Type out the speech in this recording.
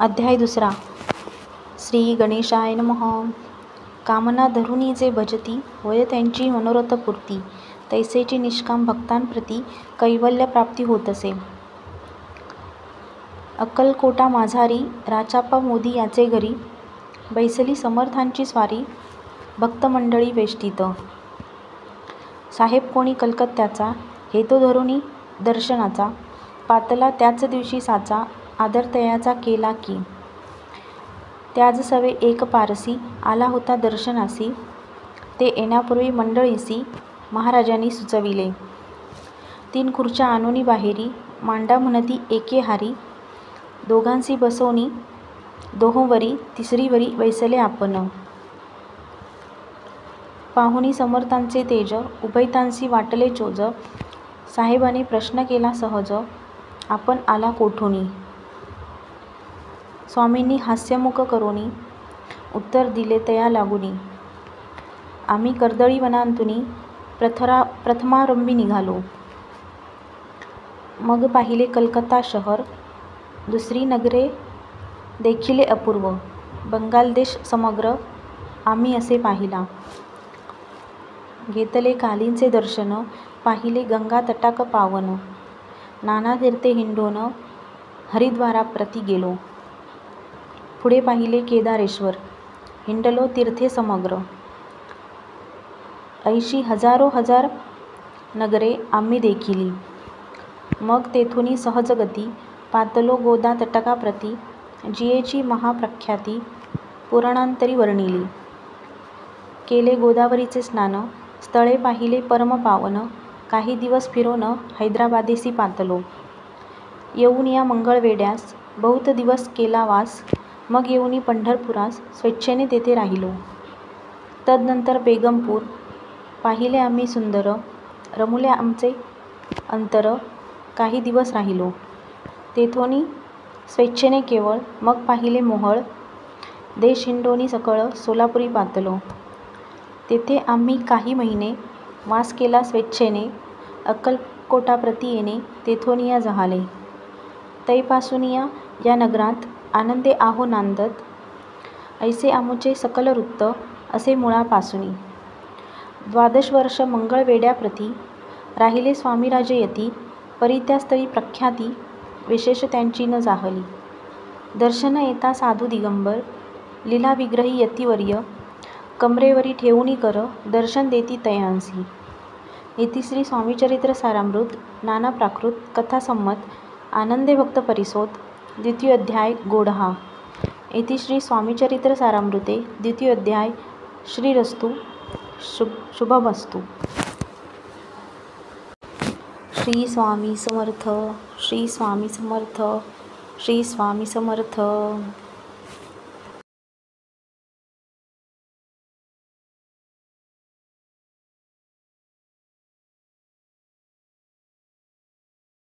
अध्याय दुसरा. श्री गणेशाय नमः. कामना धरुनी जे भजती, होय त्यांची मनोरथपूर्ती. तैसेची निष्काम भक्तांप्रती कैवल्य प्राप्ती होत असे. अक्कलकोटा माझारी, राचाप्पा मोदी याचे घरी. बैसली समर्थांची स्वारी, भक्तमंडळी वेष्टीत. साहेब कोणी कलकत्त्याचा, हेतो धरुनी दर्शनाचा. पातला त्याच दिवशी साचा, आदर तयाचा केला की. त्याज सवे एक पारसी, आला होता दर्शनासी. ते येण्यापूर्वी मंडळीसी, महाराजांनी सुचविले. 3 खुर्च्या आणोनी बाहेरी, मांडा म्हणती एके हारी. दोघांसी बसवनी दोहोंवरी, तिसरीवरी बैसले आपण. पाहुनी समर्थांचे तेज, उभयतांसी वाटले चोज. साहेबांनी प्रश्न केला सहज, आपण आला कोठुनी. स्वामींनी हास्यमुख करोनी, उत्तर दिले तया लागुनी. आम्ही कर्दळी वनांतुनी, प्रथमारंभी निघालो. मग पाहिले कलकत्ता शहर, दुसरी नगरे देखिले अपूर्व. बंगाल देश समग्र आम्ही असे पाहिला. घेतले कालींचे दर्शन, पाहिले गंगा तटाक पावन. नाना तीर्थे हिंडोन, हरिद्वाराप्रती गेलो. पुढे पाहिले केदारेश्वर, हिंडलो तीर्थे समग्र. ऐशी हजारो हजार नगरे आम्ही देखिली. मग तेथुनी सहज गती, पातलो गोदा तटकाप्रती. जियेची महाप्रख्याती, पुराणांतरी वर्णिली. केले गोदावरीचे स्नान, स्थळे पाहिले परमपावन. काही दिवस फिरोन, हैदराबादेसी पातलो. येऊन या मंगळवेढ्यास, बहुत दिवस केला वास. मग येऊनी पंढरपुरास, स्वेच्छेने तेथे राहिलो. तदनंतर बेगमपूर पाहिले आम्ही सुंदर. रमुले आमचे अंतर, काही दिवस राहिलो. तेथोनी स्वेच्छेने केवळ, मग पाहिले मोहोळ. देश हिंडोनी सकळ, सोलापुरी पातलो. तेथे आम्ही काही महिने वास केला स्वेच्छेने. अक्कलकोटाप्रती येणे, तेथोनिया जहाले. तैपासूनिया या नगरात आनंदे आहो नांदत. ऐसे आमुचे सकल वृत्त, असे मुळापासूनी. 12 वर्ष मंगळवेढ्याप्रती राहिले स्वामीराजे यती. परी त्या स्थळी प्रख्याती, विशेष त्यांची न जाहली. दर्शन येता साधू दिगंबर, लीला विग्रही यतिवर्य. कमरेवरी ठेवूनी कर, दर्शन देती तयांसी. येती श्री स्वामीचरित्र सारामृत, नाना प्राकृत कथासंमत. आनंदे भक्त परिसोत, द्वितीयोध्याय गोडहा. येती श्री स्वामीचरित्र सारामृते, द्वितीयोध्याय. श्रीरस्तु शुभमस्तु. श्री स्वामी समर्थ. श्री स्वामी समर्थ. श्री स्वामी समर्थ.